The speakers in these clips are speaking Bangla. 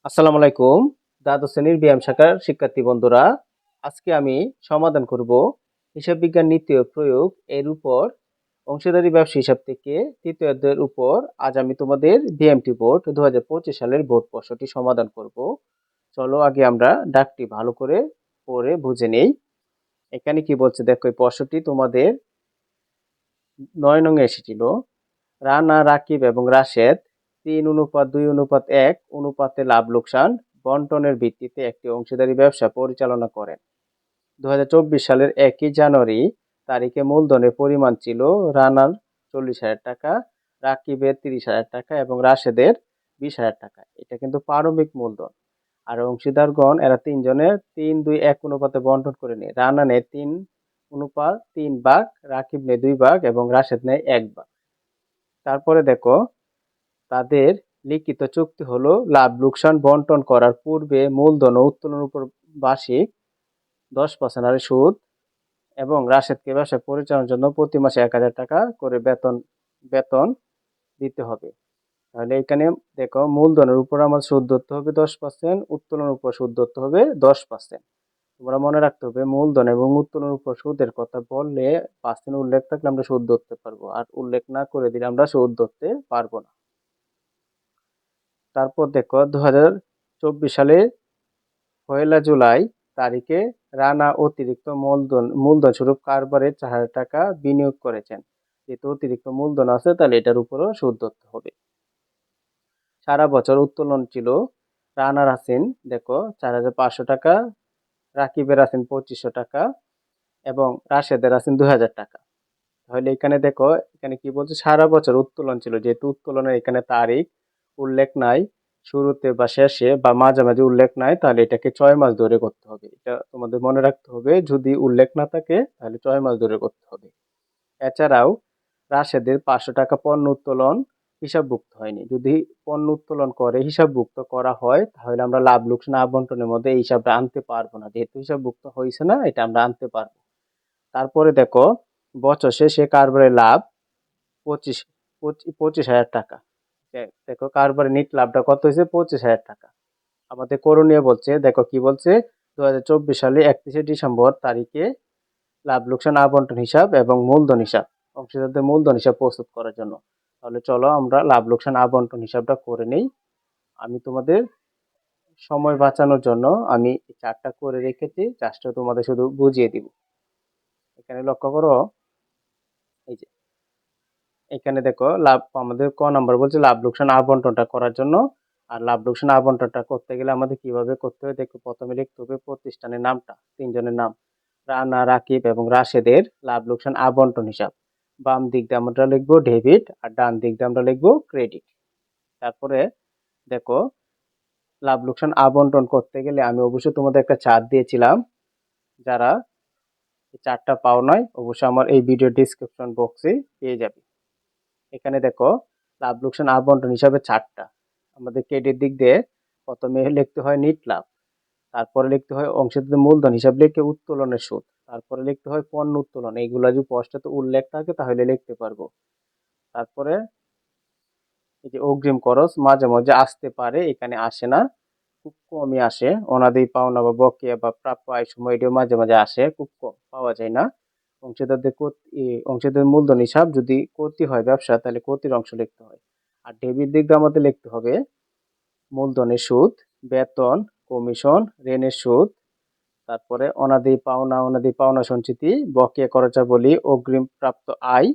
আসসালামু আলাইকুম। দ্বাদশ শ্রেণীর ব্যায়াম শাখার শিক্ষার্থী বন্ধুরা, আজকে আমি সমাধান করব হিসাব বিজ্ঞান নীতি ও প্রয়োগ এর উপর অংশীদারি ব্যবসা হিসাব থেকে তৃতীয় অধ্যায়ের উপর আজ আমি তোমাদের বিএমটি বোর্ড 2025 সালের বোর্ড প্রশ্নটি সমাধান করব। চলো আগে আমরা ডাকটি ভালো করে পড়ে বুঝে নেই। এখানে কি বলছে দেখো, এই প্রশ্নটি তোমাদের 9 নং এসেছিল। রানা, রাকিব এবং রাশেদ 3:2:1 অনুপাতে লাভ লোকসান বন্টনের ভিত্তিতে একটি অংশীদারি ব্যবসা পরিচালনা করেন। 2024 সালের 1 জানুয়ারি তারিখে মূলধনের পরিমাণ ছিল রানার 40,000 টাকা, রাকিবের 30,000 টাকা এবং রাশেদের 20,000 টাকা। এটা কিন্তু প্রারম্ভিক মূলধন। আর অংশীদারগণ এরা তিনজনে 3:2:1 অনুপাতে বন্টন করে নেয়। রানা নেয় 3:3 ভাগ, রাকিব নেয় 2 ভাগ এবং রাশেদ নেয় 1 ভাগ। তারপরে দেখো, তাদের লিখিত চুক্তি হলো লাভ লোকসান বন্টন করার পূর্বে মূলধন ও উত্তোলনের উপর বার্ষিক 10% হারে সুদ এবং রাশেদকে ব্যবসা পরিচালনার জন্য প্রতি মাসে 1,000 টাকা করে বেতন দিতে হবে। তাহলে এখানে দেখো, মূলধনের উপর আমার সুদ ধরতে হবে 10%, উত্তোলনের উপর সুদ ধরতে হবে 10%। তোমরা মনে রাখতে হবে, মূলধন এবং উত্তোলনের উপর সুদের কথা বললে 5% উল্লেখ থাকলে আমরা সুদ ধরতে পারবো, আর উল্লেখ না করে দিলে আমরা সুদ ধরতে পারবো না। তারপর দেখো, 2024 সালে 1 জুলাই তারিখে রানা অতিরিক্ত মূলধন স্বরূপ কারবারে 4,000 টাকা বিনিয়োগ করেছেন। যেহেতু অতিরিক্ত মূলধন আছে, তাহলে এটার উপরও সুদ ধরতে হবে। সারা বছর উত্তোলন ছিল রানার আছেন দেখো 4,500 টাকা, রাকিবের আছেন 2,500 টাকা এবং রাশেদের আছেন 2,000 টাকা। তাহলে এখানে দেখো, এখানে কি বলছে, সারা বছর উত্তোলন ছিল। যেহেতু উত্তোলনের এখানে তারিখ উল্লেখ নাই, শুরুতে বা শেষে বা মাঝামাঝি উল্লেখ নাই, তাহলে এটাকে 6 মাস ধরে করতে হবে। এটা তোমাদের মনে রাখতে হবে, যদি উল্লেখ না থাকে তাহলে 6 মাস ধরে করতে হবে। এছাড়াও রাশেদের 500 টাকা পণ্য উত্তোলন হিসাবভুক্ত হয়নি। যদি পণ্য উত্তোলন করে হিসাবভুক্ত করা হয়, তাহলে আমরা লাভ লোকসান আবন্টনের মধ্যে এই হিসাবটা আনতে পারবো না। যেহেতু হিসাবভুক্ত হয়েছে না, এটা আমরা আনতে পারবো। তারপরে দেখো, বছর শেষে কারবারের লাভ 25,000 টাকা। দেখো, কারবারের নিট লাভটা কত হয়েছে, 25,000 টাকা। আমাদের করণীয় বলছে, দেখো কি বলছে, 2024 সালে 31 ডিসেম্বর তারিখে লাভ লোকসান আবন্টন হিসাব এবং মূলধন হিসাব, অংশীদারদের মূলধন হিসাব প্রস্তুত করার জন্য। তাহলে চলো আমরা লাভ লোকসান আবন্টন হিসাবটা করে নেই। আমি তোমাদের সময় বাঁচানোর জন্য আমি চারটা করে রেখেছি, চারটা তোমাদের শুধু বুঝিয়ে দিব। এখানে লক্ষ্য করো, এই যে এখানে দেখো, লাভ আমাদের ক নাম্বার বলছে লাভ লোকসান আবন্টনটা করার জন্য। আর লাভ লোকসান আবন্টনটা করতে গেলে আমাদের কিভাবে করতে হবে দেখো, প্রথমে লিখতে হবে প্রতিষ্ঠানের নামটা, তিনজনের নাম, রানা, রাকিব এবং রাশেদের লাভ লোকসান আবন্টন হিসাব। বাম দিক দিয়ে আমরা লিখবো ডেবিট আর ডান দিক দিয়ে আমরা লিখবো ক্রেডিট। তারপরে দেখো, লাভ লোকসান আবন্টন করতে গেলে আমি অবশ্যই তোমাদের একটা চার্ট দিয়েছিলাম। যারা এই চার্টটা পাও নাই, অবশ্যই আমার এই ভিডিও ডিসক্রিপশন বক্সে পেয়ে যাবে। এখানে দেখো, লাভ লোকসান আবন্টন হিসাবে চারটা। আমাদের ক্রেডিট দিক দিয়ে প্রথমে লিখতে হয় নিট লাভ, তারপরে লিখতে হয় অংশীদারদের মূলধন হিসাব লিখে উত্তোলনের সুদ, তারপরে লিখতে হয় পণ্য উত্তোলন। এইগুলা যদি স্পষ্টত উল্লেখ থাকে তাহলে লিখতে পারবো। তারপরে এই যে অগ্রিম খরচ মাঝে মাঝে আসতে পারে, এখানে আসে না, খুব কমই আসে। অনাদি পাওনা বা বকেয়া বা প্রাপ্য আয় সময় এটিও মাঝে মাঝে আসে, খুব কম, পাওয়া যায় না। অংশীদারদের মূলধন হিসাব যদি ক্ষতি হয় ব্যবসা, তাহলে ক্ষতির অংশ লিখতে হয়। আর ডেবিট দিক দিয়ে আমাদের লিখতে হবে মূলধনের সুদ, বেতন, কমিশন, ঋণের সুদ, তারপরে অনাদি পাওনা সঞ্চিতি, বকেয়া খরচাবলী, অগ্রিম প্রাপ্ত আয়,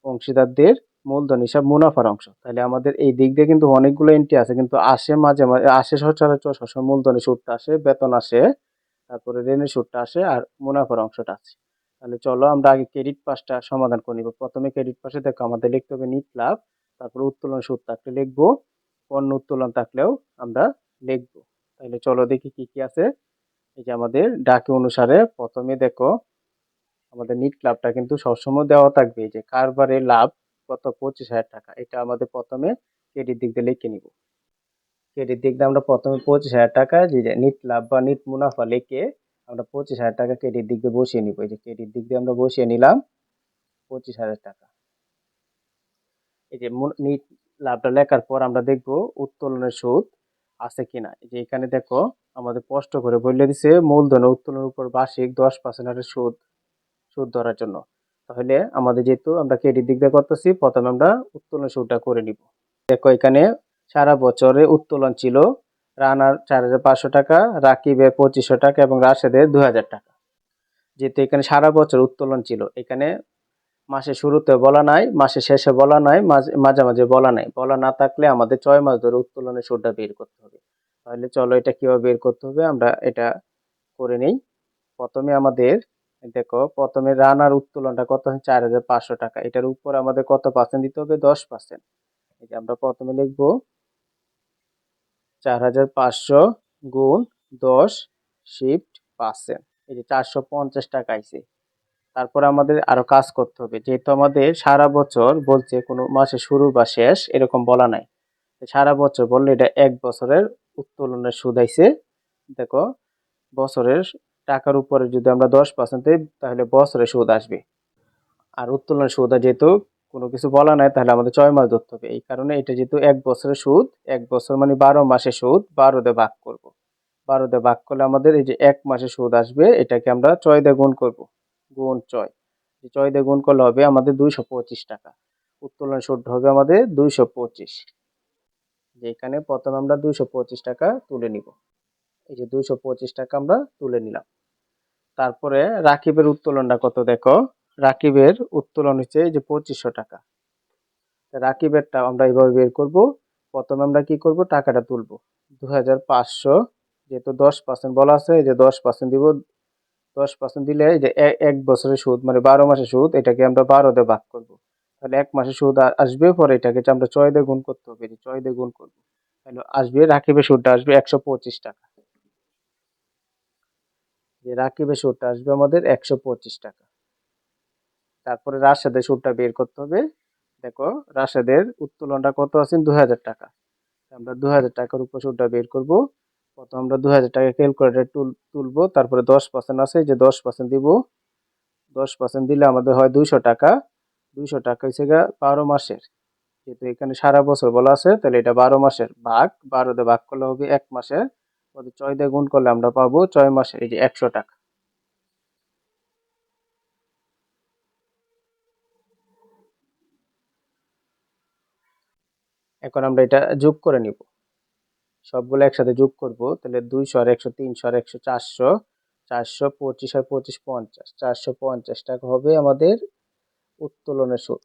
অংশীদারদের মূলধন হিসাব, মুনাফার অংশ। তাহলে আমাদের এই দিক দিয়ে কিন্তু অনেকগুলো এন্ট্রি আছে, কিন্তু আসে মাঝে মাঝে আসে, সচরাচর সবসময় মূলধনের সুদটা আসে, বেতন আসে, তারপরে ঋণের সুদটা আসে আর মুনাফার অংশটা আছে। তাহলে চলো আমরা আগে ক্রেডিট পাশটা সমাধান করে নিব। প্রথমে ক্রেডিট পাশে দেখো, আমাদের লিখতে হবে নিট লাভ, তারপরে উত্তোলন সুদ থাকলে লিখবো, পণ্য উত্তোলন থাকলেও আমরা লিখবো। তাহলে চলো দেখি কি কি আছে। এই যে আমাদের ডাকে অনুসারে প্রথমে দেখো, আমাদের নিট লাভটা কিন্তু সবসময় দেওয়া থাকবে। এই যে কারবারে লাভ কত, 25,000 টাকা। এটা আমাদের প্রথমে ক্রেডিট দিক দিয়ে লিখে নিব। ক্রেডিট দিক দিয়ে আমরা প্রথমে 25,000 টাকা, যে নিট লাভ বা নিট মুনাফা লিখে আমরা 25,000 টাকা ক্রেডিট দিক দিয়ে বসিয়ে নিব। এই যে ক্রেডিট দিক দিয়ে আমরা বসিয়ে নিলাম 25,000 টাকা। এই যে নিট লাভটা লেখার পর আমরা দেখব উত্তোলনের সুদ। আছে কিনা। এই যে এখানে দেখো আমাদের স্পষ্ট করে বলে দিছে মূলধনের উত্তোলনের উপর বার্ষিক 10% হারে সুদ সুদ ধরার জন্য। তাহলে আমাদের যেহেতু আমরা ক্রেডিট দিক দিয়ে করতেছি, প্রথমে আমরা উত্তোলন শুরুটা করে নিব। দেখো এখানে সারা বছরে উত্তোলন ছিল রানার 4,500 টাকা, রাকিবের 2,500 টাকা এবং রাশেদের 2,000 টাকা। যেহেতু এখানে সারা বছর উত্তোলন ছিল, এখানে মাসের শুরুতে বলা নাই, মাসের শেষে বলা নাই, মাঝামাঝি বলা নাই। বলা না থাকলে আমাদের 6 মাস ধরে উত্তোলনের সুদটা বের করতে হবে। তাহলে চলো এটা কিভাবে বের করতে হবে আমরা এটা করে নেই। প্রথমে আমাদের দেখো প্রথমে রানার উত্তোলনটা কত হয় 4,500 টাকা। এটার উপর আমাদের কত পার্সেন্ট দিতে হবে 10%। এই যে আমরা প্রথমে লিখবো 4,500 গুণ 10 শিফট পার্সেন্ট। এই যে 450 টাকা আইছে। তারপরে আমাদের আরো কাজ করতে হবে, যেহেতু আমাদের সারা বছর বলছে কোনো মাসে শুরু বা শেষ এরকম বলা নাই। সারা বছর বললে এটা 1 বছরের উত্তোলনের সুদ আইছে। দেখো বছরের টাকার উপরে যদি আমরা 10% দিই তাহলে বছরের সুদ আসবে। আর উত্তোলনের সুদ যেহেতু কোনো কিছু বলা নাই তাহলে আমাদের 6 মাস ধরতে হবে। এই কারণে এটা যেহেতু 1 বছরের সুদ, 1 বছর মানে 12 মাসের সুদ, 12 দিয়ে ভাগ করব। 12 দিয়ে ভাগ করলে আমাদের এই যে 1 মাসের সুদ আসবে, এটাকে আমরা 6 দিয়ে গুণ করব। গুণ 6, 6 দিয়ে গুণ করলে হবে আমাদের 225 টাকা। উত্তোলনের সুদ হবে আমাদের 225। যে এখানে প্রথমে আমরা 225 টাকা তুলে নিব। এই যে 225 টাকা আমরা তুলে নিলাম। তারপরে রাকিবের উত্তোলনটা কত দেখো। রাকিবের উত্তোলন হচ্ছে এই যে 2500 টাকা। রাকিবেরটা আমরা এইভাবে বের করব। প্রথমে আমরা কি করব, টাকাটা তুলব 2,500, যেহেতু 10% বলা আছে এই যে 10% দিব। 10% দিলে এই যে 1 বছরের সুদ মানে 12 মাসের সুদ, এটাকে আমরা 12 দিয়ে ভাগ করব। তাহলে 1 মাসের সুদ আসবে, পরে এটাকে আমরা 6 দিয়ে গুণ করতে হবে। 6 দিয়ে গুণ করব, তাহলে আসবে রাকিবের সুদটা আসবে 125 টাকা। যে রাকিবের সুদটা আসবে আমাদের 125 টাকা। তারপরে রাশেদের সুদটা বের করতে হবে। দেখো রাশেদের উত্তোলনটা কত আছে 2,000 টাকা। আমরা 2,000 টাকার উপর সুদটা বের করব। প্রথম আমরা 2,000 টাকা ক্যালকুলেটর তুলবো, তারপরে 10% আছে যে 10% দিব। 10% দিলে আমাদের হয় 200 টাকা। 200 টাকা হচ্ছে গা 12 মাসের। যেহেতু এখানে সারা বছর বলা আছে তাহলে এটা 12 মাসের, ভাগ 12 দিয়ে ভাগ করলে হবে 1 মাসের, 6 দিয়ে গুণ করলে আমরা পাবো 6 মাসের, এই যে 100 টাকা। এখন আমরা এটা যোগ করে নিব, সবগুলো একসাথে যোগ করব। তাহলে 200 আর 100, 300 আর 100, 400, 425 আর 25, 50, 450 টাকা হবে আমাদের উত্তোলনের সুদ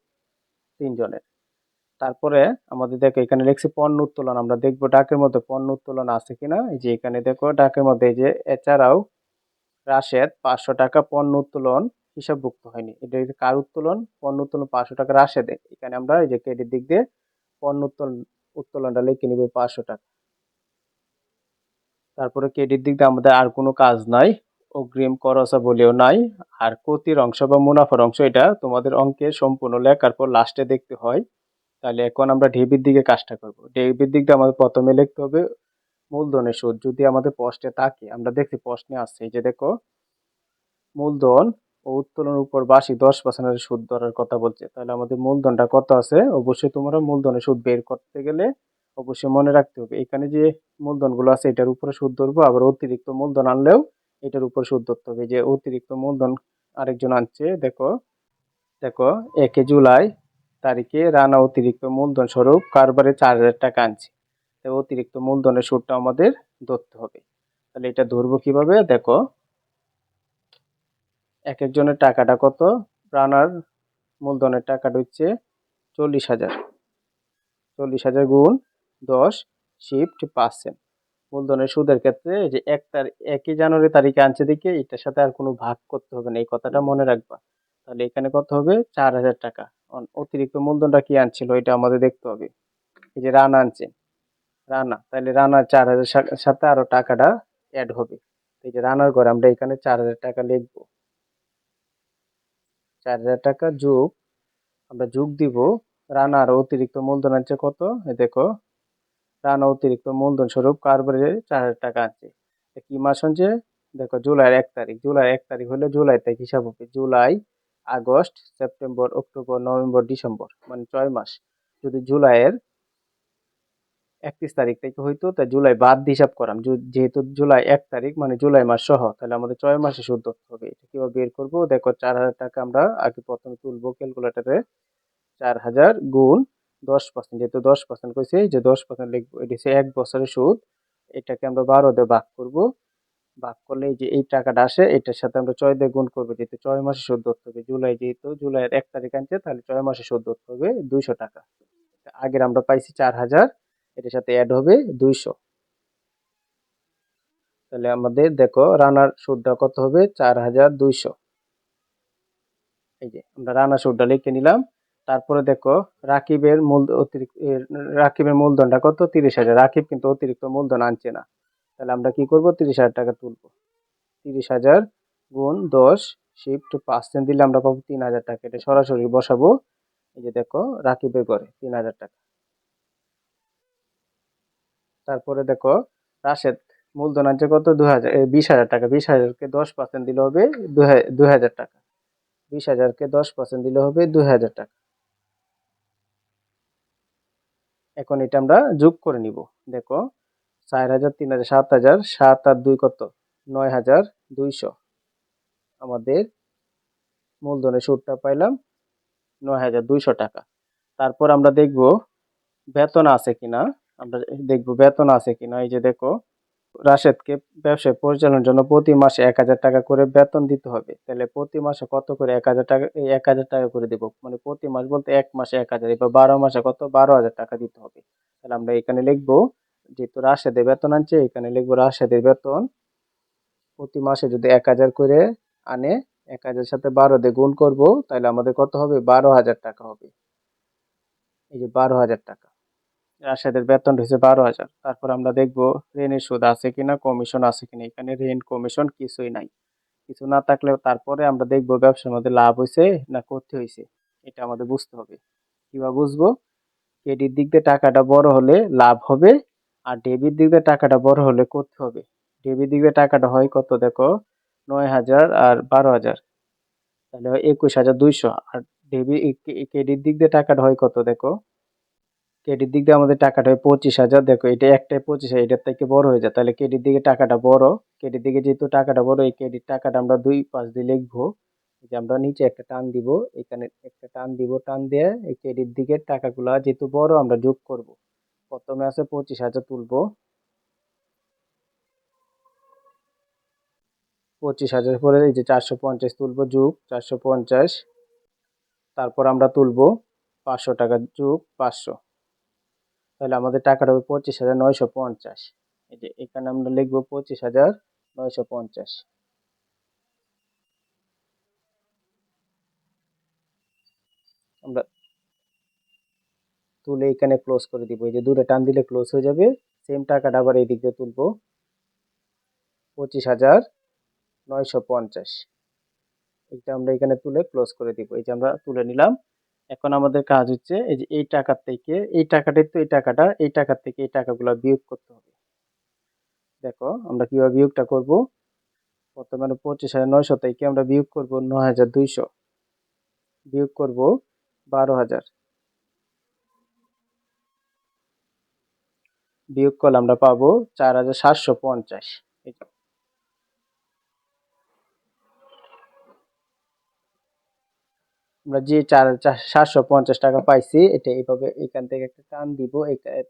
তিনজনের। তারপরে আমাদের দেখো এখানে লিখছি পণ্য উত্তোলন। আমরা দেখবো ডাকের মধ্যে পণ্য উত্তোলন আছে কিনা। এই যে এখানে দেখো ডাকের মধ্যে এই যে এছাড়াও রাশেদ 500 টাকা পণ্য উত্তোলন হিসাবভুক্ত হয়নি। এটা কার উত্তোলন, পণ্য উত্তোলন 500 টাকা রাশেদের। এখানে আমরা এই যে ক্রেডিট দিক দিয়ে পণ্য উত্তোলনটা লিখে নিব 500 টাকা। তারপরে ক্রেডিট দিক দিয়ে আমাদের আর কোনো কাজ নাই, অগ্রিম খরচা বলেও নাই। আর ক্ষতির অংশ বা মুনাফার অংশ এটা তোমাদের অঙ্কে সম্পূর্ণ লেখার পর লাস্টে দেখতে হয়। তাহলে এখন আমরা ডেবিট দিকে কাজটা করব। ডেবিট দিক দিয়ে আমাদের প্রথমে লিখতে হবে মূলধনের সুদ। যদি আমাদের প্রশ্নে থাকে, আমরা দেখছি প্রশ্নে আছে এই যে দেখো মূলধন ও উত্তোলনের উপর বার্ষিক 10% সুদ ধরার কথা বলছে। তাহলে আমাদের মূলধনটা কত আছে, অবশ্যই তোমরা মূলধনের সুদ বের করতে গেলে অবশ্যই মনে রাখতে হবে এখানে যে মূলধনগুলো আছে এটার উপরে সুদ ধরবো, আবার অতিরিক্ত মূলধন আনলেও এটার উপর সুদ ধরতে হবে। যে অতিরিক্ত মূলধন আরেকজন আনছে, দেখো দেখো 1 জুলাই তারিখে রানা অতিরিক্ত মূলধন স্বরূপ কারবারে 4,000 টাকা আনছে। তাই অতিরিক্ত মূলধনের সুদটা আমাদের ধরতে হবে। তাহলে এটা ধরবো কিভাবে দেখো, এক একজনের টাকাটা কত। রানার মূলধনের টাকাটা হচ্ছে 40,000। 40,000 গুণ 10 শিফট পার্সেন্ট। মূলধনের সুদের ক্ষেত্রে এই যে 1 জানুয়ারি তারিখে আনছে দিকে এটার সাথে আর কোনো ভাগ করতে হবে না, এই কথাটা মনে রাখবা। তাহলে এখানে কত হবে 4,000 টাকা। অতিরিক্ত মূলধনটা কি আনছিল এটা আমাদের দেখতে হবে। এই যে রানা আনছে, রানা, তাহলে রানার 4,000 সাথে আরো টাকাটা অ্যাড হবে। এই যে রানার ঘরে আমরা এখানে 4,000 টাকা লিখবো। 4,000 টাকা যোগ, আমরা যোগ দিব রানার অতিরিক্ত মূলধন আছে কত। দেখো রানা অতিরিক্ত মূলধন স্বরূপ কারবারে 4,000 টাকা আছে। কি মাস হচ্ছে দেখো জুলাইয়ের 1 তারিখ। জুলাইয়ের 1 তারিখ হলে জুলাই থেকে হিসাব হবে July, August, September, October, November, December, মানে 6 মাস। যদি জুলাইয়ের 31 তারিখ থেকে হইতো, তাই জুলাই বাদ দিয়ে হিসাব করাম। যেহেতু জুলাই 1 তারিখ মানে জুলাই মাস সহ, তাহলে আমাদের 6 মাসে সুদ ধরতে হবে। এটা কিভাবে বের করবো দেখো, 4,000 টাকা আমরা আগে প্রথমে তুলবো ক্যালকুলেটারে। 4,000 গুণ 10%, যেহেতু 10% কইছে, যে 10% লিখবো। এটা হচ্ছে 1 বছরের সুদ। এটাকে আমরা 12 দিয়ে ভাগ করবো। ভাগ করলে এই যে এই টাকাটা আসে, এটার সাথে আমরা 6 দিয়ে গুণ করবো, যেহেতু 6 মাসে সুদ ধরতে হবে। জুলাই যেহেতু জুলাইয়ের 1 তারিখ আনছে, তাহলে 6 মাসে সুদ ধরতে হবে 200 টাকা। আগের আমরা পাইছি 4,000, এটার সাথে অ্যাড হবে 200। তাহলে আমাদের দেখো রানার সুদটা কত হবে, 4,200। এই যে আমরা রানার সুদটা লিখে নিলাম। তারপরে দেখো রাকিবের মূল অতিরিক্ত রাকিবের মূলধনটা কত, 30,000। রাকিব কিন্তু অতিরিক্ত মূলধন আনছে না, তাহলে আমরা কি করব, 30,000 টাকা তুলবো। 30,000 গুণ 10 শিফট 5% দিলে আমরা পাবো 3,000 টাকা। এটা সরাসরি বসাবো। এই যে দেখো রাকিবের ঘরে 3,000 টাকা। তারপরে দেখো রাশেদ মূলধন আছে কত, 2,000 20,000 টাকা। 20,000-কে 10% দিলে হবে 2,000 টাকা। 20,000-কে 10% দিলে হবে 2,000 টাকা। এখন এটা আমরা যোগ করে নিব। দেখো 4,000, 3,000, 7,000, 7 আর 2 কত, 9,200। আমাদের মূলধনের সুদটা পাইলাম 9,200 টাকা। তারপর আমরা দেখব বেতন আছে কিনা। আমরা দেখব বেতন আছে কিনা। এই যে দেখো রাশেদকে ব্যবসা পরিচালনার জন্য প্রতি মাসে 1,000 টাকা করে বেতন দিতে হবে। তাহলে প্রতি মাসে কত করে, 1,000 টাকা, এই 1,000 টাকা করে দেবো। মানে প্রতি মাস বলতে 1 মাসে 1,000, এবার 12 মাসে কত, 12,000 টাকা দিতে হবে। তাহলে আমরা এখানে লিখবো, যেহেতু রাশেদের বেতন আনছে, এখানে লিখবো রাশেদের বেতন প্রতি মাসে যদি 1,000 করে আনে, 1,000 সাথে 12 দিয়ে গুণ করবো, তাহলে আমাদের কত হবে, 12,000 টাকা হবে। এই যে 12,000 টাকা রাশেদের বেতন হচ্ছে 12,000। তারপর আমরা দেখবো ঋণের সুদ আছে কিনা, কমিশন আছে কিনা। এখানে ঋণ কমিশন কিছুই নাই। কিছু না থাকলেও তারপরে আমরা দেখবো ব্যবসার মধ্যে লাভ হয়েছে না ক্ষতি হয়েছে, এটা আমাদের বুঝতে হবে। কিভাবে বুঝবো, ক্রেডিট দিক দিয়ে টাকাটা বড় হলে লাভ হবে, আর ডেবিট দিক দিয়ে টাকাটা বড় হলে ক্ষতি হবে। ডেবিট দিক দিয়ে টাকাটা হয় কত দেখো, 9,000 আর 12,000, তাহলে হয় 21,200। আর ক্রেডিট দিক দিয়ে টাকাটা হয় কত দেখো, ক্রেডিট দিক দিয়ে আমাদের টাকাটা হয় 25,000। দেখো এটা একটাই 25,000, এটার থেকে বড় হয়ে যায়, তাহলে ক্রেডিট দিকে টাকাটা বড়। ক্রেডিট দিকে যেহেতু টাকাটা বড়, এই ক্রেডিট টাকাটা আমরা 2 পাশ দিয়ে লিখবো। যে আমরা নিচে একটা টান দিব, এখানে একটা টান দিব, টান দিয়ে এই ক্রেডিট দিকের টাকাগুলা যেহেতু বড় আমরা যোগ করব। প্রথমে আছে 25,000 তুলবো, 25,000 পরে এই যে 450 তুলবো, যোগ 450। তারপর আমরা তুলবো 500 টাকা, যোগ 500। তাহলে আমাদের টাকাটা হবে 25,950। এই যে এখানে আমরা লিখবো 25,950। আমরা তুলে এখানে ক্লোজ করে দিব। এই যে দূরে টান দিলে ক্লোজ হয়ে যাবে। সেম টাকাটা আবার এই দিক দিয়ে তুলবো, 25,950। এটা আমরা এখানে তুলে ক্লোজ করে দিব। এই যে আমরা তুলে নিলাম। এখন আমাদের কাজ হচ্ছে এই যে এই টাকার থেকে এই টাকাটাই তো, এই টাকাটা এই টাকার থেকে এই টাকাগুলো বিয়োগ করতে হবে। দেখো আমরা কিভাবে বিয়োগটা করব। প্রথমে 25,900 থেকে আমরা বিয়োগ করব 9,200, বিয়োগ করব 12,000, বিয়োগ করলে আমরা পাবো 4,750। আমরা যে 4,750 টাকা পাইছি, এটা এইভাবে এখান থেকে একটা টান দিব,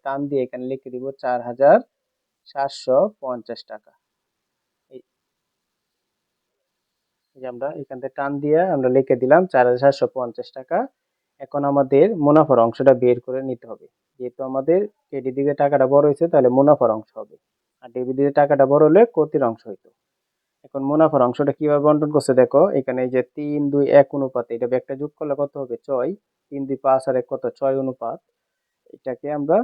টান দিয়ে এখানে লিখে দিব 4,750 টাকা। এই যে আমরা এখান থেকে টান দিয়ে আমরা লিখে দিলাম 4,750 টাকা। এখন আমাদের মুনাফার অংশটা বের করে নিতে হবে। যেহেতু আমাদের ক্রেডিট দিকে টাকাটা বড় হয়েছে, তাহলে মুনাফার অংশ হবে, আর ডেবিট দিকে টাকাটা বড় হলে ক্ষতির অংশ হইতো। এখন মুনাফার অংশটা কিভাবে বন্টন করছে দেখো, এখানে এই যে 3-2-1 অনুপাতে, এটা একটা যোগ করলে কত হবে, 6। 3-2-5 আর 1 কত, 6 অনুপাত। এটাকে আমরা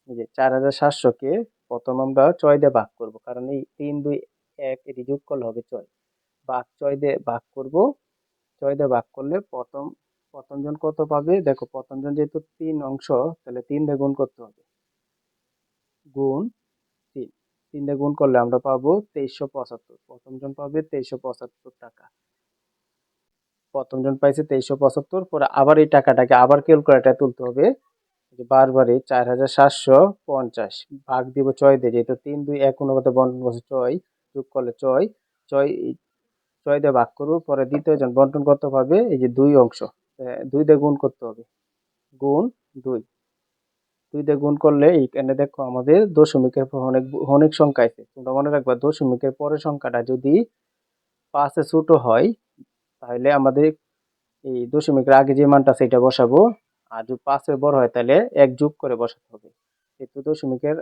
এই যে 4,700-কে প্রথম আমরা 6 দিয়ে ভাগ করব, কারণ এই 3-2-1 এটি যোগ করলে হবে 6। ভাগ 6 দিয়ে ভাগ করব। 6 দিয়ে ভাগ করলে প্রথম জন কত পাবে দেখো, প্রথম জন যেহেতু 3 অংশ, তাহলে 3 দিয়ে গুণ করতে হবে, গুণ 3। 3 দিয়ে গুণ করলে আমরা পাবো 2,375। প্রথম জন পাবে 2,375 টাকা। প্রথম জন পাইছে 2,375। পরে আবার এই টাকাটাকে আবার ক্যালকুলেটরে তুলতে হবে। বারবারই 4750 ভাগ দিব 6 দিয়ে, যেহেতু 3 2 1 অনুপাতে বন্টন করছে 6 যোগ করলে 6 6 6 দিয়ে ভাগ করবো, পরে দ্বিতীয় জন বন্টন কত পাবে, এই যে 2 অংশ 2 দিয়ে গুণ করতে হবে, গুণ 2 2 দিয়ে গুণ করলে এইখানে দেখো আমাদের দশমিকের পর অনেক অনেক সংখ্যা আছে। তোমরা মনে রাখবা দশমিকের পরের সংখ্যাটা যদি 5 এ ছোট হয় তাহলে আমাদের এই দশমিকের আগে যে মানটা আছে এটা বসাবো, আর যদি 5 এর বড় হয় তাহলে 1 যোগ করে বসাতে হবে। যেহেতু দশমিকের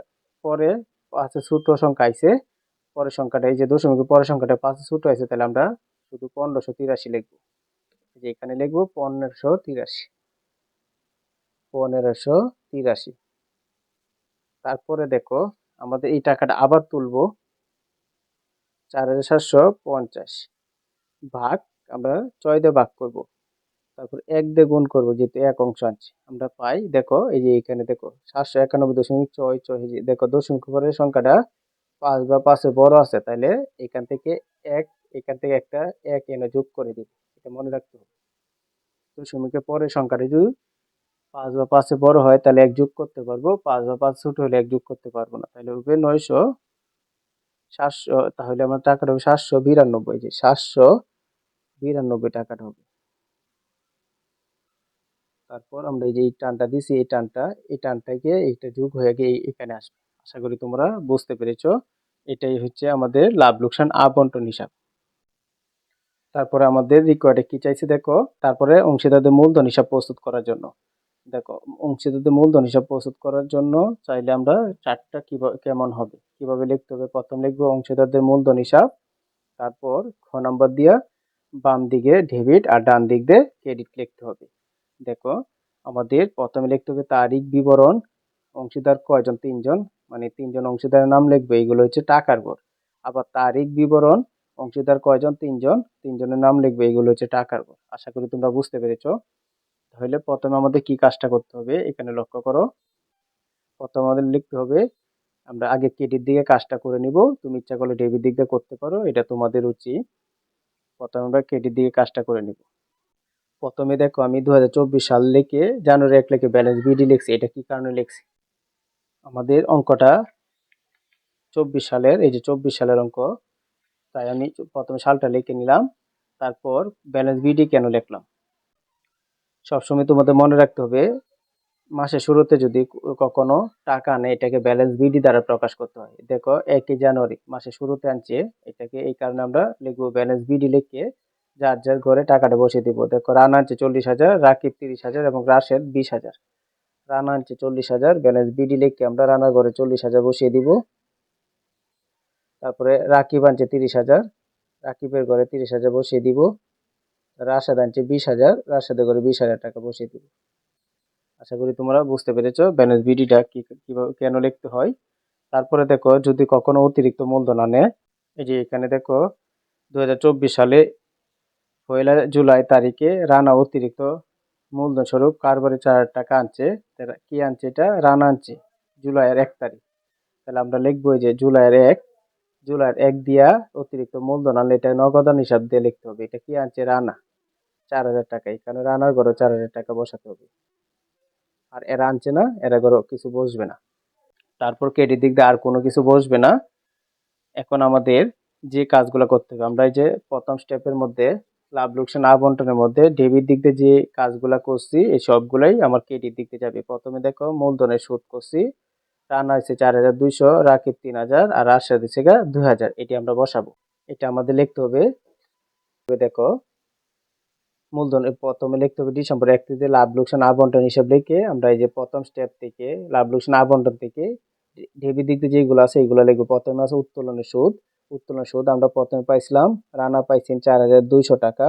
পরে 5 এর ছোট সংখ্যা আইছে, পরের সংখ্যাটা এই যে দশমিকের পরের সংখ্যাটা 5 এর ছোট আছে, তাহলে আমরা শুধু 1583 লিখবো। যে এখানে লিখবো 1583, 1583। তারপরে দেখো আমাদের এই টাকাটা আবার তুলবো, 4750 ভাগ আমরা 6 দিয়ে ভাগ করব, তারপর 1 দিয়ে গুণ করব, যেহেতু এক অংশ আনছি আমরা পাই, দেখো এই যে এখানে দেখো 791.6, এই যে দেখো দশমিক পরের সংখ্যাটা 5 বা 5 এর বড় আছে, তাহলে এখান থেকে এক, এখান থেকে একটা এক এনে যোগ করে দিব, এটা মনে রাখতে হবে। দশমিকের পরের সংখ্যাটা যদি 5 বা 5 এর বড় হয় তাহলে এক যোগ করতে পারবো, 5 বা 5 ছোট হলে এক যোগ করতে পারবো না, তাহলে হবে 900 700, তাহলে আমার টাকাটা হবে 792, যে 792 টাকাটা হবে। তারপর আমরা এই যে এই টানটা দিছি, এই টানটাকে এইটা যোগ হয়ে গিয়ে এখানে আসবে। আশা করি তোমরা বুঝতে পেরেছো। এটাই হচ্ছে আমাদের লাভ লোকসান আবন্টন হিসাব। তারপরে আমাদের রিকোয়ার্ডে কি চাইছে দেখো, তারপরে অংশীদারদের মূলধন হিসাব প্রস্তুত করার জন্য দেখো, অংশীদারদের মূলধন হিসাব প্রস্তুত করার জন্য চাইলে আমরা চার্টটা কেমন হবে, কিভাবে লিখতে হবে। প্রথম লিখবো অংশীদারদের মূলধন হিসাব, তারপর খ নাম্বার দিয়া বাম দিকে ডেবিট আর ডান দিক দিয়ে ক্রেডিট লিখতে হবে। দেখো আমাদের প্রথমে লিখতে হবে তারিখ বিবরণ, অংশীদার কয়জন, 3 জন, মানে 3 জন অংশীদারের নাম লিখবে, এগুলো হচ্ছে টাকার গড়। আবার তারিখ বিবরণ, অংশীদার কয়জন, 3 জন, 3 জনের নাম লিখবে, এগুলো হচ্ছে টাকার গড়। আশা করি তোমরা বুঝতে পেরেছো। তাহলে প্রথমে আমাদের কি কাজটা করতে হবে এখানে লক্ষ্য করো। প্রথমে আমাদের লিখতে হবে, আমরা আগে ক্রেডিট দিকে কাজটা করে নিব, তুমি ইচ্ছা করলে ডেবিট দিক দিয়ে করতে পারো, এটা তোমাদের রুচি। প্রথমে আমরা ক্রেডিট দিকে কাজটা করে নিব। প্রথমে দেখো আমি 2024 সাল লিখে জানুয়ারি 1 লিখে ব্যালেন্স বিডি লিখছি, এটা কি কারণে লিখছি, আমাদের অঙ্কটা 24 সালের, এই যে 24 সালের অঙ্ক, তাই আমি প্রথমে সালটা লিখে নিলাম। তারপর ব্যালেন্স বিডি কেন লিখলাম, সবসময় তোমাদের মনে রাখতে হবে মাসের শুরুতে যদি কখনো টাকা আনে এটাকে ব্যালেন্স বিডি দ্বারা প্রকাশ করতে হয়। দেখো 1 জানুয়ারি মাসের শুরুতে আনছে, এটাকে এই কারণে আমরা লিখবো ব্যালেন্স বিডি লিখে যার যার ঘরে টাকাটা বসিয়ে দিব। দেখো রানা আনছে 40,000, রাকিব 30,000 এবং রাশেদ 20,000। রানা আনছে 40,000, ব্যালেন্স বিডি লিখে আমরা রানার ঘরে 40,000 বসিয়ে দিব। তারপরে রাকিব আনছে 30,000, রাকিবের ঘরে 30,000 বসিয়ে দিব। রাশেদ আনছে 20,000, রাশেদের ঘরে 20,000 টাকা বসিয়ে দিব। আশা করি তোমরা বুঝতে পেরেছো ব্যালেন্স বিডিটা কিভাবে কেন লিখতে হয়। তারপরে দেখো যদি কখনো অতিরিক্ত মূলধন আনে, এই যে এখানে দেখো 2024 সালে 1 জুলাই তারিখে রানা অতিরিক্ত মূলধন স্বরূপ কারবারে 4,000 টাকা আনছে। কি আনছে, এটা রানা আনছে জুলাইয়ের 1 তারিখ, তাহলে আমরা লিখবো যে জুলাইয়ের 1 দিয়া অতিরিক্ত মূলধন আনলে এটা নগদান হিসাব দিয়ে লিখতে হবে। এটা কি আনছে, রানা 4,000 টাকা, এখানে রানার ঘরে 4,000 টাকা বসাতে হবে। আর এরা আনছে না, এরা ঘরে কিছু বসবে না। তারপর ক্রেডিট দিক দিয়ে আর কোনো কিছু বসবে না। এখন আমাদের যে কাজগুলো করতে হবে, আমরা এই যে প্রথম স্টেপের মধ্যে লাভ লোকসান আবন্টনের মধ্যে ডেবিট দিক দিয়ে যে কাজগুলো করছি এই সবগুলাই আমার ক্রেডিট দিক দিয়ে যাবে। প্রথমে দেখো মূলধনের সুদ করছি, টানা হয়েছে 4,200, রাকিব 3,000 আর রাশেদ দিচ্ছে 2,000, এটি আমরা বসাবো। এটা আমাদের লিখতে হবে। দেখো মূলধন প্রথমে লিখতে হবে ডিসেম্বর 1 তারিখে লাভ লোকসান আবন্টন হিসাব লিখে আমরা এই যে প্রথম স্টেপ থেকে লাভ লোকসান আবন্টন থেকে ডেবিট দিক দিয়ে যেগুলো আছে এগুলো লিখবো। প্রথমে আছে উত্তোলনের সুদ, উত্তোলনের সুদ আমরা প্রথমে পাইছিলাম, রানা পাইছেন 4,200 টাকা,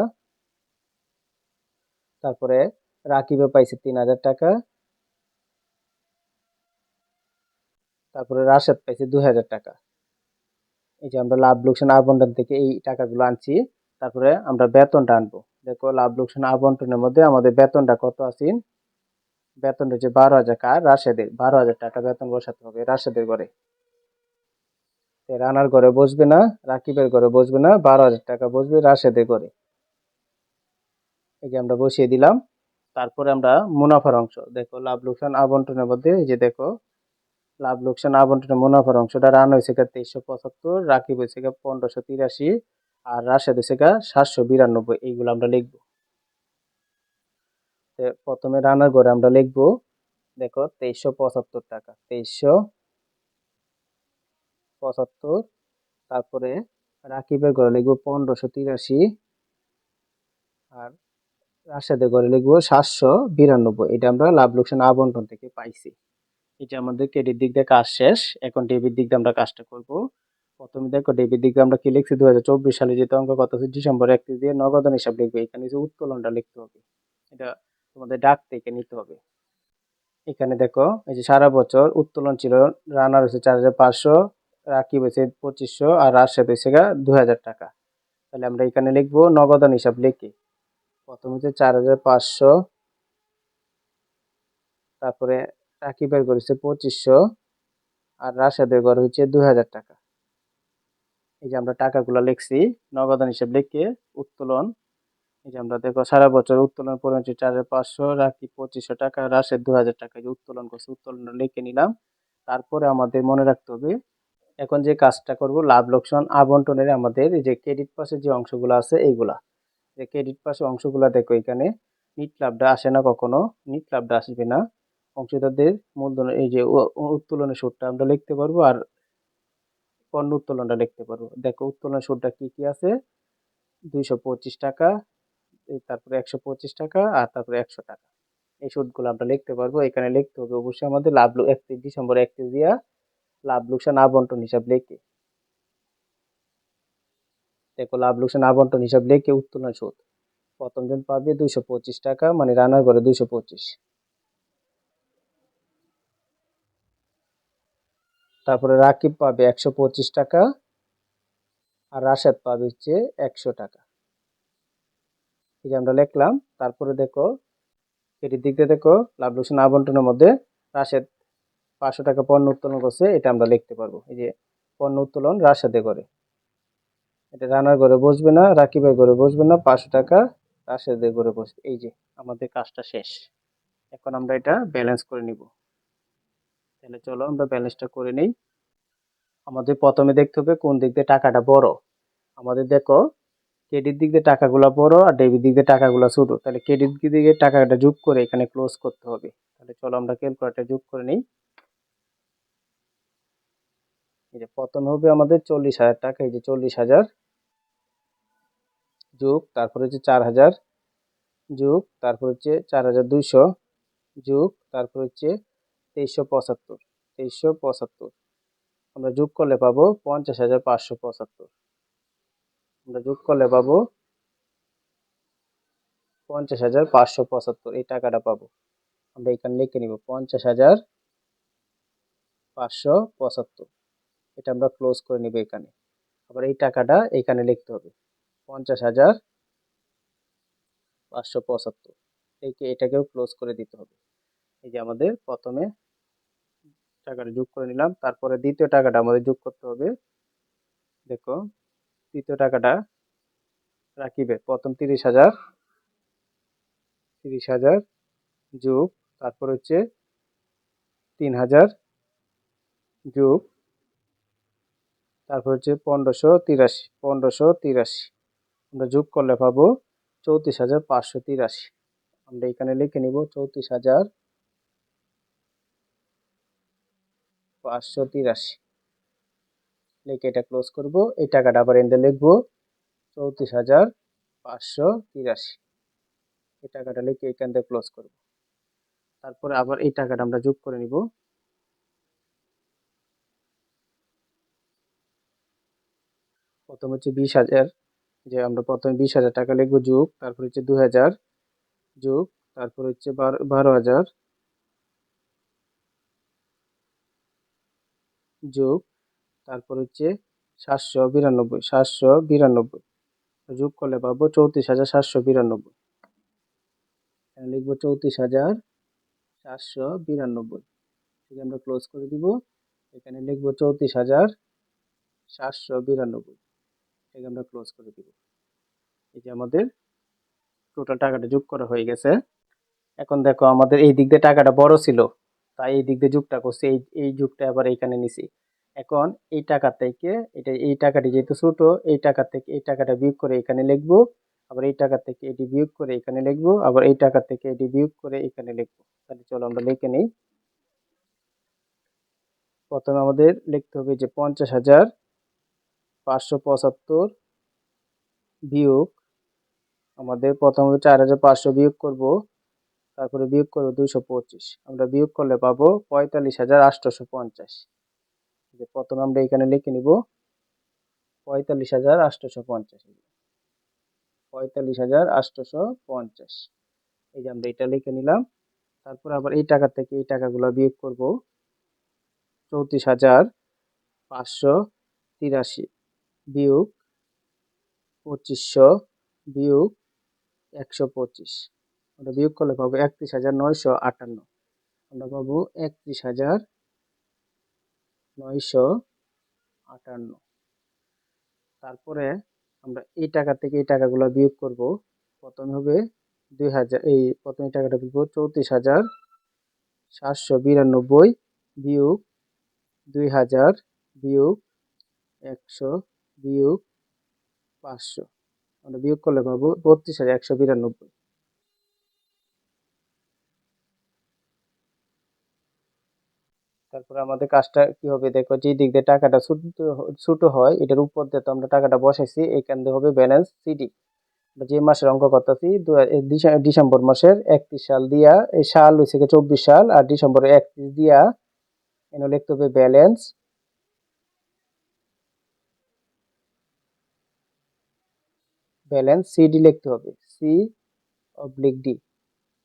তারপরে রাকিবে পাইছে 3,000 টাকা, তারপরে রাশেদ পাইছে 2,000 টাকা। এই যে আমরা লাভ লোকসান আবন্টন থেকে এই টাকাগুলো আনছি। তারপরে আমরা বেতনটা আনবো। দেখো লাভ লোকসান আবন্টনের মধ্যে আমাদের বেতনটা কত আছে, বেতনটা হচ্ছে 12,000, কার, রাশেদের 12,000 টাকা বেতন বসাতে হবে রাশেদের ঘরে। রানার ঘরে বসবে না, রাকিবের ঘরে বসবে না, 12,000 টাকা বসবে রাশেদের ঘরে। এই যে আমরা বসিয়ে দিলাম। তারপরে আমরা মুনাফার অংশ দেখো, লাভ লোকসান আবন্টনের মধ্যে এই যে দেখো, লাভ লোকসান আবন্টনের মুনাফার অংশটা রান হয়েছে গা 2375, রাকিব হয়েছে গা 1583, আর রাশেদ হয়েছে গা 792। এইগুলো আমরা লিখবো। প্রথমে রানার ঘরে আমরা লিখবো দেখো 2375 টাকা, 2375। তারপরে রাকিবের ঘরে লিখবো 1583, আর রাশেদের ঘরে লিখবো 792। এটা আমরা লাভ লোকসান আবন্টন থেকে পাইছি। এটা আমাদের ক্রেডিট দিক দিয়ে কাজ শেষ। এখন ডেবিট দিক দিয়ে আমরা কাজটা করব। প্রথমে দেখো ডেবিট দিক দিয়ে আমরা কি লিখছি, 2024 সালে যেহেতু অঙ্ক কত আছে, ডিসেম্বর 31 দিয়ে নগদান হিসাব লিখবে। এখানে যে উত্তোলনটা লিখতে হবে, এটা তোমাদের ডাক থেকে নিতে হবে। এখানে দেখো এই যে সারা বছর উত্তোলন ছিল, রানার হয়েছে 4500, রাকিব হয়েছে 2500, আর রাশেদ হয়েছে গা 2000 টাকা। তাহলে আমরা এখানে লিখবো নগদান হিসাব লিখে, প্রথমে হচ্ছে 4500, তারপরে রাকিবের ঘর হচ্ছে 2500, আর রাশেদের ঘর হচ্ছে 2000 টাকা। এই যে আমরা টাকাগুলো লিখছি নগদান হিসাব লিখে উত্তোলন। এই যে আমরা দেখো সারা বছর উত্তোলন পরিমাণ হচ্ছে 4500, রাকিব 2500 টাকা, রাশেদ 2000 টাকা। যে উত্তোলন করছে উত্তোলনটা লিখে নিলাম। তারপরে আমাদের মনে রাখতে হবে, এখন যে কাজটা করব লাভ লোকসান আবন্টনের আমাদের এই যে ক্রেডিট পাশে যে অংশগুলো আছে এইগুলা, যে ক্রেডিট পাশে অংশগুলা দেখো, এখানে নিট লাভটা আসে না, কখনো নিট লাভটা আসবে না। অংশীদারদের মূলধন এই যে উত্তোলনের সুদটা আমরা লিখতে পারবো, আর পণ্য উত্তোলনটা লিখতে পারবো। দেখো উত্তোলনের সুদটা কি কি আছে, 225 টাকা, তারপরে 125 টাকা, আর তারপরে 100 টাকা। এই সুদগুলো আমরা লিখতে পারবো। এখানে লিখতে হবে অবশ্যই আমাদের 31 ডিসেম্বর 31 দিয়া লাভ লোকসান আবন্টন হিসাব লিখে। দেখো লাভ লোকসান আবন্টন হিসাব লিখে উত্তোলন সুদ প্রথম জন পাবে 225 টাকা, মানে রানার ঘরে 225। তারপরে রাকিব পাবে 125 টাকা, আর রাশেদ পাবে হচ্ছে 100 টাকা। এই যে আমরা লিখলাম। তারপরে দেখো এটির দিক দিয়ে দেখো লাভ লোকসান আবন্টনের মধ্যে রাশেদ 500 টাকা পণ্য উত্তোলন করছে, এটা আমরা লিখতে পারবো। এই যে পণ্য উত্তোলন রাশেদে করে, এটা রানার ঘরে বসবে না, রাকিবের ঘরে বসবে না, 500 টাকা রাশেদের ঘরে বসবে। এই যে আমাদের কাজটা শেষ। এখন আমরা এটা ব্যালেন্স করে নিব। তাহলে চলো আমরা ব্যালেন্সটা করে নেই। আমাদের প্রথমে দেখতে হবে কোন দিক দিয়ে টাকাটা বড়। আমাদের দেখো ক্রেডিট দিক দিয়ে টাকাগুলো বড়, আর ডেবিট দিক দিয়ে টাকাগুলো ছোট। তাহলে ক্রেডিট দিক দিয়ে টাকাটা যোগ করে এখানে ক্লোজ করতে হবে। তাহলে চলো আমরা ক্যালকুলেটর যোগ করে নিই। এই যে প্রথমে হবে আমাদের 40,000 টাকা, এই যে 40,000 যোগ, তারপর হচ্ছে 4,000 যোগ, তারপর হচ্ছে 4,200 যোগ, তারপর হচ্ছে 2375, 2375 আমরা যোগ করলে পাবো 50,575। আমরা যোগ করলে পাবো 50,575, এই টাকাটা পাবো। আমরা এখানে লিখে নিব 50,575। এটা আমরা ক্লোজ করে নিব এখানে। আবার এই টাকাটা এখানে লিখতে হবে 50,575, এটাকেও ক্লোজ করে দিতে হবে। এই যে আমাদের প্রথমে টাকাটা যোগ করে নিলাম, তারপরে দ্বিতীয় টাকাটা আমাদের যোগ করতে হবে। দেখো দ্বিতীয় টাকাটা রাকিবে প্রথম 30,000, 30,000 যোগ, তারপর হচ্ছে 3,000 যোগ, তারপর হচ্ছে 1583, 1583 আমরা যোগ করলে পাবো 34,583। আমরা এখানে লিখে নিব 34,583 লিখে এটা ক্লোজ করব। এই টাকাটা আবার এনে লিখবো 34,583, এই টাকাটা লিখে এখান থেকে ক্লোজ করব। তারপরে আবার এই টাকাটা আমরা যোগ করে নিব। প্রথম হচ্ছে 20,000, যে আমরা প্রথমে 20,000 টাকা লিখবো, যোগ, তারপর হচ্ছে 2,000 যোগ, তারপর হচ্ছে 12,000 যোগ, তারপর হচ্ছে 792, 792 যোগ করলে পাবো 34,792। এখানে লিখবো 34,792, থেকে আমরা ক্লোজ করে দিব। এখানে লিখবো 34,792, থেকে আমরা ক্লোজ করে দিব। এই যে আমাদের টোটাল টাকাটা যোগ করা হয়ে গেছে। এখন দেখো আমাদের এই দিক দিয়ে টাকাটা বড় ছিল, তাই এই দিক দিয়ে যুগটা করছি, এই যুগটা আবার এইখানে নিছি। এখন এই টাকা থেকে এই টাকাটি যেহেতু ছোট, এই টাকা থেকে এই টাকাটা বিয়োগ করে এখানে লিখবো, আবার এই টাকা থেকে এটি বিয়োগ করে এখানে লিখবো, আবার এই টাকা থেকে এটি বিয়োগ করে এখানে লিখবো। তাহলে চলো আমরা লিখে নিই। প্রথমে আমাদের লিখতে হবে যে 50,575 বিয়োগ, আমাদের প্রথমে 4,500 বিয়োগ করব, তারপরে বিয়োগ করবো 225, আমরা বিয়োগ করলে পাবো 45,850। যে প্রথমে আমরা এখানে লিখে নিব 45,850, 45,850, এই যে আমরা এটা লিখে নিলাম। তারপর আবার এই টাকা থেকে এই টাকাগুলো বিয়োগ করব, 34,583 বিয়োগ 2500 বিয়োগ 125, আমরা বিয়োগ করলে পাবো 31,958, আমরা পাবো 31,958। তারপরে আমরা এই টাকা থেকে এই টাকাগুলো বিয়োগ করব, প্রথমে হবে 2000, এই প্রথমে টাকাটা বিয়োগ 34,792 বিয়োগ 2000 বিয়োগ 100 বিয়োগ 500, আমরা বিয়োগ করলে পাবো 32,192। তারপরে আমাদের কাজটা কি হবে দেখো, যে দিক দিয়ে টাকাটা ছোট হয় এটার উপর দিয়ে তো আমরা টাকাটা বসাইছি, এইখান দিয়ে হবে ব্যালেন্স সিডি। যে মাসের অঙ্ক করতেছি ডিসেম্বর মাসের 31 সাল দিয়া, এই সাল হয়েছে 24 সাল, আর ডিসেম্বরের 31 দিয়া এনে লিখতে হবে ব্যালেন্স সিডি লিখতে হবে, C/D।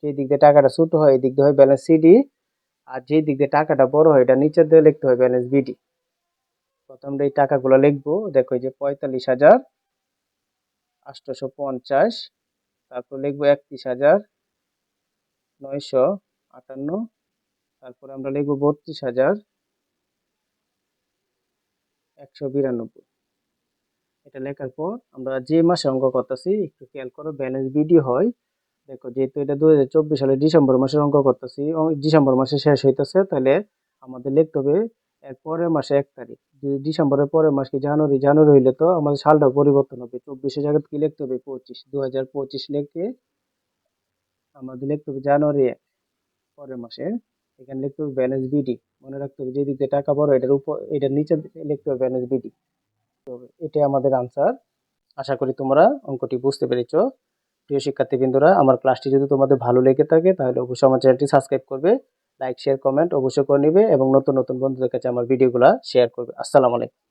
যে দিক দিয়ে টাকাটা ছোট হয় এই দিক দিয়ে হয় ব্যালেন্স সিডি, আর যে দিক দিয়ে টাকাটা বড় হয় এটা নিচের দিয়ে লিখতে হয় ব্যালেন্স বিডি। প্রথম এই টাকাগুলো লিখবো, দেখো এই যে 45,850, তারপর লিখবো 31,958, তারপর আমরা লিখবো 32,192। এটা লেখার পর আমরা যে মাসে অঙ্ক করতেছি একটু খেয়াল করো, ব্যালেন্স বিডি হয়। দেখো যেহেতু এটা 2024 সালের ডিসেম্বর মাসের অঙ্ক করতেছি, ডিসেম্বর মাসে শেষ হইতেছে, তাহলে আমাদের লিখতে হবে এর পরের মাসে 1 তারিখ। যদি ডিসেম্বরের পরের মাস কি জানুয়ারি হইলে তো আমাদের সালটা পরিবর্তন হবে, 24 জায়গায় কি লিখতে হবে 25, 2025 লিখে আমাদের লিখতে হবে জানুয়ারি 1 পরের মাসে, এখানে লিখতে হবে ব্যালেন্স বিডি। মনে রাখতে হবে যে দিক দিয়ে টাকা বড় এটার উপর এটার নিচে লিখতে হবে ব্যালেন্স বিডি। তো এটাই আমাদের আনসার। আশা করি তোমরা অঙ্কটি বুঝতে পেরেছো। প্রিয় শিক্ষার্থীবৃন্দরা, আমার ক্লাসটি যদি তোমাদের ভালো লেগে থাকে তাহলে অবশ্যই আমার চ্যানেলটি সাবস্ক্রাইব করবে, লাইক শেয়ার কমেন্ট অবশ্যই করে নিবে, এবং নতুন নতুন বন্ধুদের কাছে আমার ভিডিওগুলো শেয়ার করবে। আসসালামু আলাইকুম।